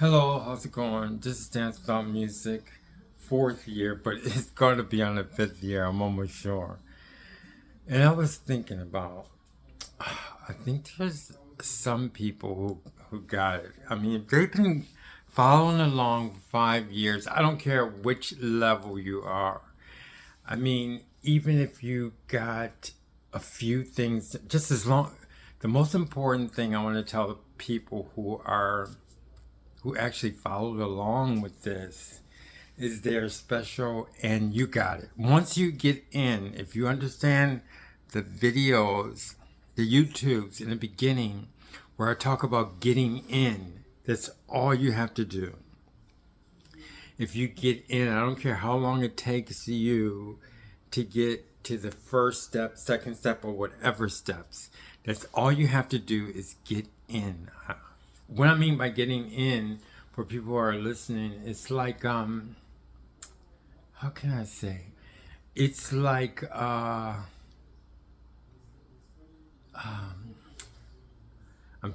Hello, how's it going? This is Dance Without Music, fourth year, but it's going to be on the fifth year, I'm almost sure. And I was thinking about, I think there's some people who got it. I mean, if they've been following along for 5 years, I don't care which level you are. I mean, even if you got a few things, just as long, the most important thing I want to tell the people who actually followed along with this is they're special and you got it. Once you get in, if you understand the videos, the YouTubes in the beginning where I talk about getting in, that's all you have to do. If you get in, I don't care how long it takes you to get to the first step, second step, or whatever steps. That's all you have to do is get in. What I mean by getting in, for people who are listening, it's like how can I say? It's like I'm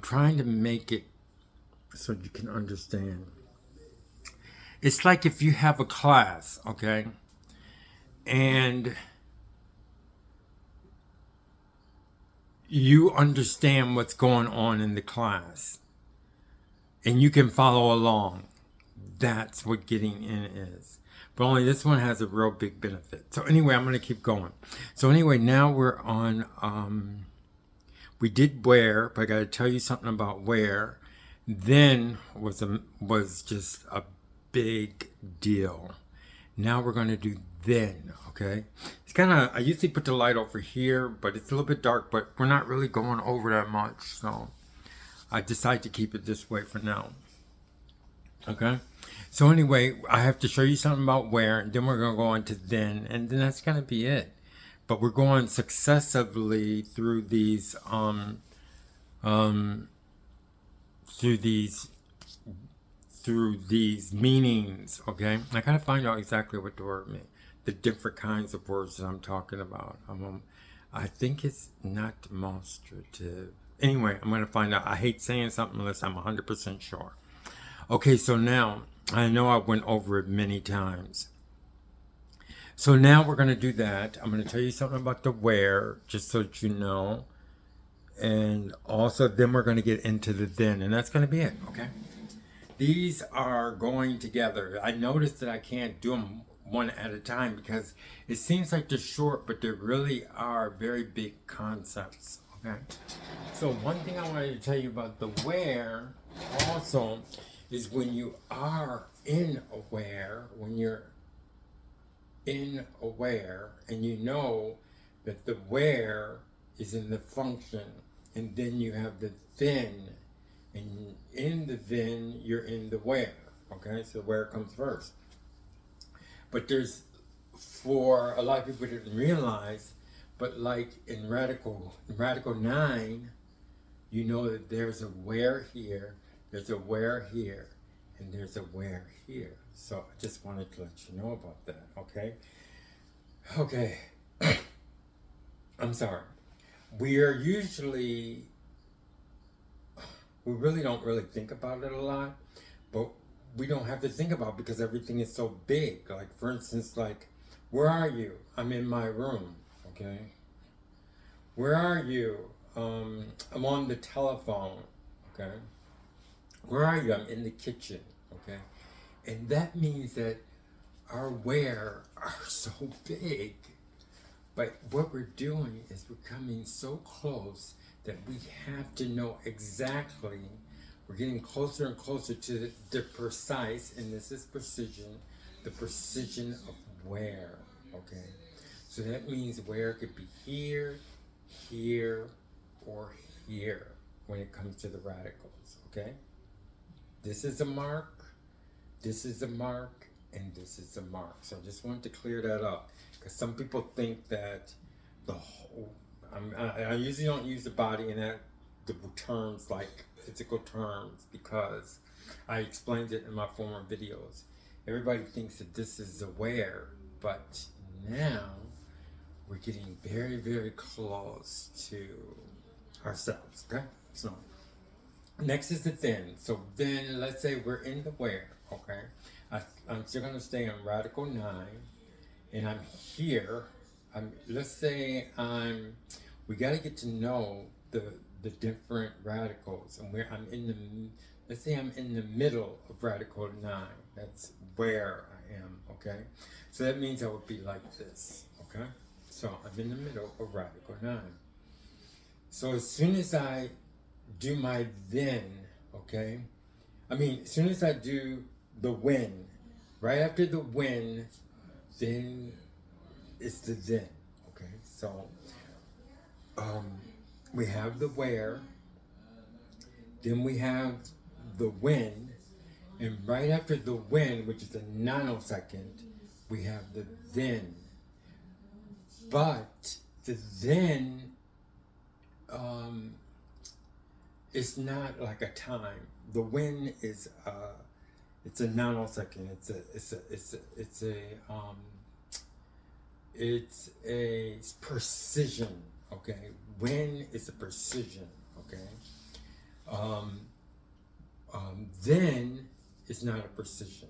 trying to make it so you can understand. It's like if you have a class, okay, and you understand what's going on in the class and you can follow along. That's what getting in is. But only this one has a real big benefit. So anyway, I'm going to keep going. So anyway, now we're on we did where, but I got to tell you something about where. Then was just a big deal. Now we're going to do then, okay? It's kind of, I usually put the light over here, but it's a little bit dark, but we're not really going over that much, so I decided to keep it this way for now, okay? So anyway, I have to show you something about where, and then we're going to go on to then, and then that's going to be it. But we're going successively through these um, through these meanings. Okay, I gotta find out exactly what the word means. The different kinds of words that I'm talking about. I think it's not demonstrative. Anyway, I'm gonna find out. I hate saying something unless I'm 100% sure. Okay, so now I know I went over it many times. So now we're going to do that. I'm going to tell you something about the where, just so that you know. And also, then we're going to get into the then, and that's going to be it, okay? These are going together. I noticed that I can't do them one at a time because it seems like they're short, but they really are very big concepts, okay? So one thing I wanted to tell you about the where also is when you are in aware, when you're in aware and you know that the where is in the function, and then you have the then, and in the then you're in the where, okay? So where comes first. But there's, for a lot of people didn't realize, but like in radical 9, you know that there's a where here, there's a where here, and there's a where here. So I just wanted to let you know about that, okay? Okay. I'm sorry. We are usually, we really don't really think about it a lot, but we don't have to think about it because everything is so big. Like, for instance, like, where are you? I'm in my room, okay? Where are you? I'm on the telephone, okay? Where are you? I'm in the kitchen, okay? And that means that our where are so big. But what we're doing is we're coming so close that we have to know exactly. We're getting closer and closer to the precise, and this is precision, the precision of where, okay? So that means where it could be here, here, or here when it comes to the radicals, okay? This is a mark, this is a mark, and this is a mark. So I just wanted to clear that up because some people think that the whole, I usually don't use the body in that the terms like physical terms because I explained it in my former videos. Everybody thinks that this is aware, but now we're getting very, very close to ourselves, okay? So Next is the then. So then, let's say we're in the where, okay? I'm still going to stay on radical 9, and I'm here. Let's say we got to get to know the different radicals, and where I'm in the, let's say I'm in the middle of radical 9. That's where I am, okay? So that means I would be like this, okay? So I'm in the middle of radical 9. So as soon as I do my then, okay? As soon as I do the when, right after the when, then it's the then, okay? So we have the where, then we have the when, and right after the when, which is a nanosecond, we have the then. But the then, it's not like a time. The when is it's a nanosecond. It's a precision. Okay, when is a precision. Okay, then is not a precision.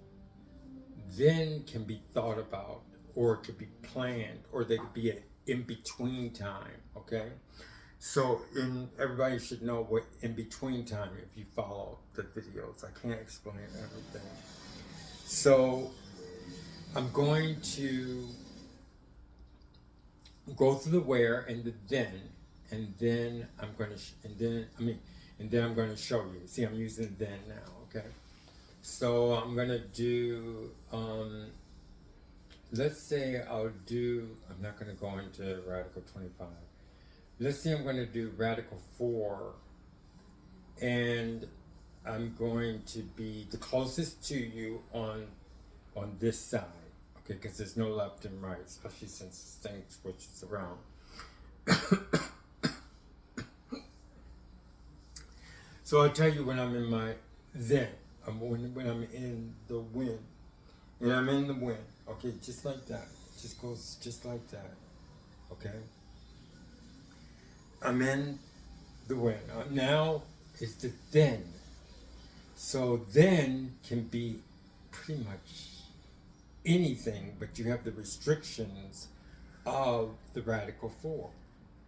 Then can be thought about, or it could be planned, or there could be an in between time. Okay. So, everybody should know what in between time if you follow the videos. I can't explain everything. So, I'm going to go through the where and the then, and then I'm going to, and then I'm going to show you. See, I'm using then now, okay? So, I'm going to do, let's say I'm not going to go into radical 25. Let's say I'm going to do radical 4, and I'm going to be the closest to you on this side, okay, because there's no left and right, especially since this thing switches around. So I'll tell you when I'm in my then, when I'm in the when, and I'm in the when, okay, just like that. It just goes just like that, okay? I'm in the when. Now is the then. So then can be pretty much anything, but you have the restrictions of the radical 4.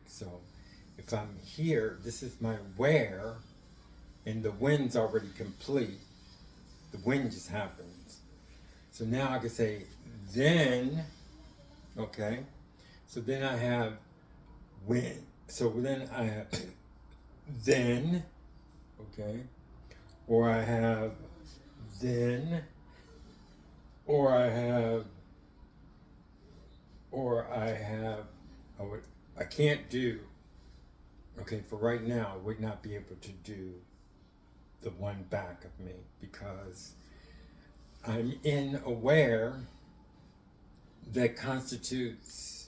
So if I'm here, this is my where, and the when's already complete. The when just happens. So now I can say then, okay? So then I have when. So then I have then, okay? Or I have then, or I can't do, okay, for right now, I would not be able to do the one back of me because I'm in a where that constitutes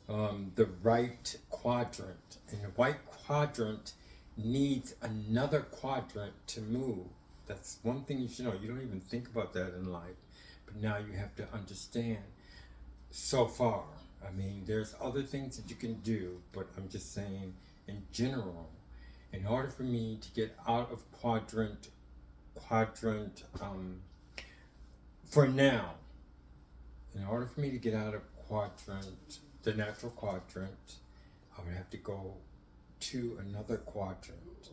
the right quadrant, and the right quadrant needs another quadrant to move. That's one thing you should know. You don't even think about that in life, but now you have to understand so far. There's other things that you can do, but I'm just saying in general, in order for me to get out of quadrant, for now, in order for me to get out of quadrant, the natural quadrant, I would have to go to another quadrant.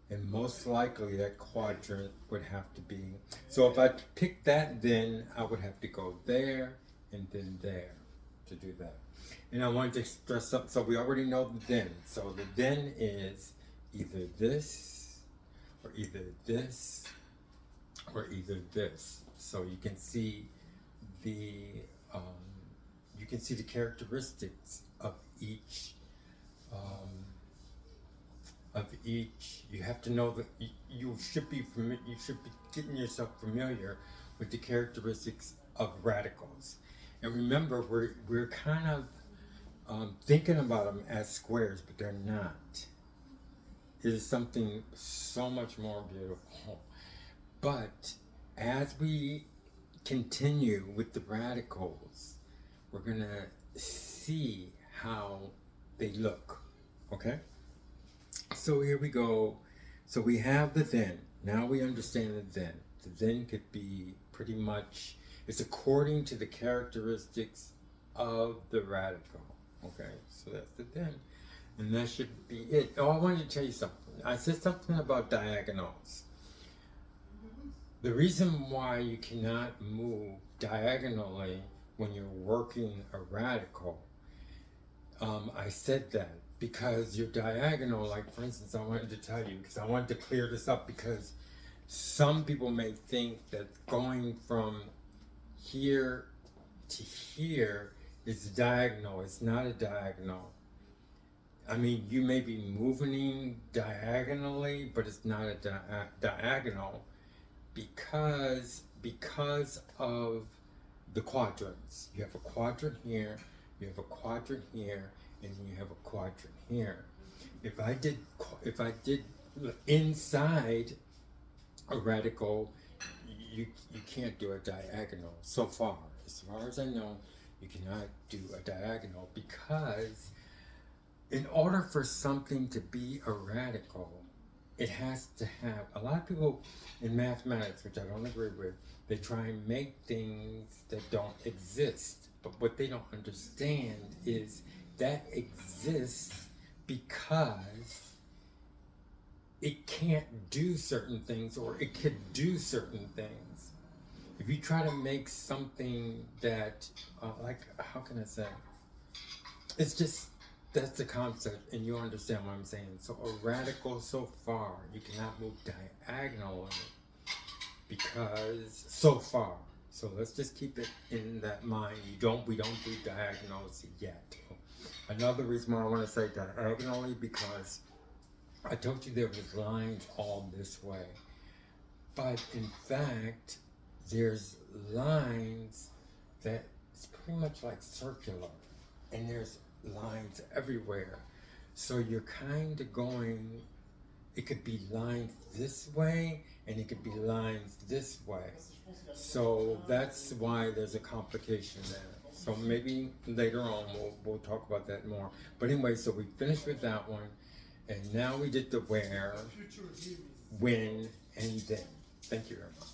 And most likely that quadrant would have to be, so if I pick that, then I would have to go there and then there to do that. And I wanted to stress something, so we already know the then. So the then is either this, or either this, or either this. So you can see the characteristics of each. You have to know that you should be getting yourself familiar with the characteristics of radicals. And remember, we're kind of thinking about them as squares, but they're not. It is something so much more beautiful. But as we continue with the radicals, we're going to see how they look. Okay? So here we go. So we have the then. Now we understand the then. The then could be pretty much, it's according to the characteristics of the radical. Okay, so that's the then. And that should be it. Oh, I wanted to tell you something. I said something about diagonals. The reason why you cannot move diagonally when you're working a radical, I said that because your diagonal, like for instance, I wanted to tell you, because I wanted to clear this up, because some people may think that going from here to here is diagonal. It's not a diagonal. I mean, you may be moving diagonally, but it's not a diagonal because of the quadrants. You have a quadrant here, you have a quadrant here, and you have a quadrant here. If I did inside a radical, you can't do a diagonal. So far as I know, you cannot do a diagonal, because in order for something to be a radical, it has to have, a lot of people in mathematics, which I don't agree with, they try and make things that don't exist. But what they don't understand is that exists because it can't do certain things, or it could do certain things. If you try to make something that, like, how can I say? It's just, that's the concept, and you understand what I'm saying. So a radical, so far, you cannot move diagonally, because so far. So let's just keep it in that mind. We don't do diagonals yet. Another reason why I want to say diagonally, because I told you there was lines all this way, but in fact, there's lines that it's pretty much like circular, and there's lines everywhere. So you're kind of going, it could be lines this way, and it could be lines this way. So that's why there's a complication there. So maybe later on we'll talk about that more. But anyway, so we finished with that one, and now we did the where, when, and then. Thank you very much.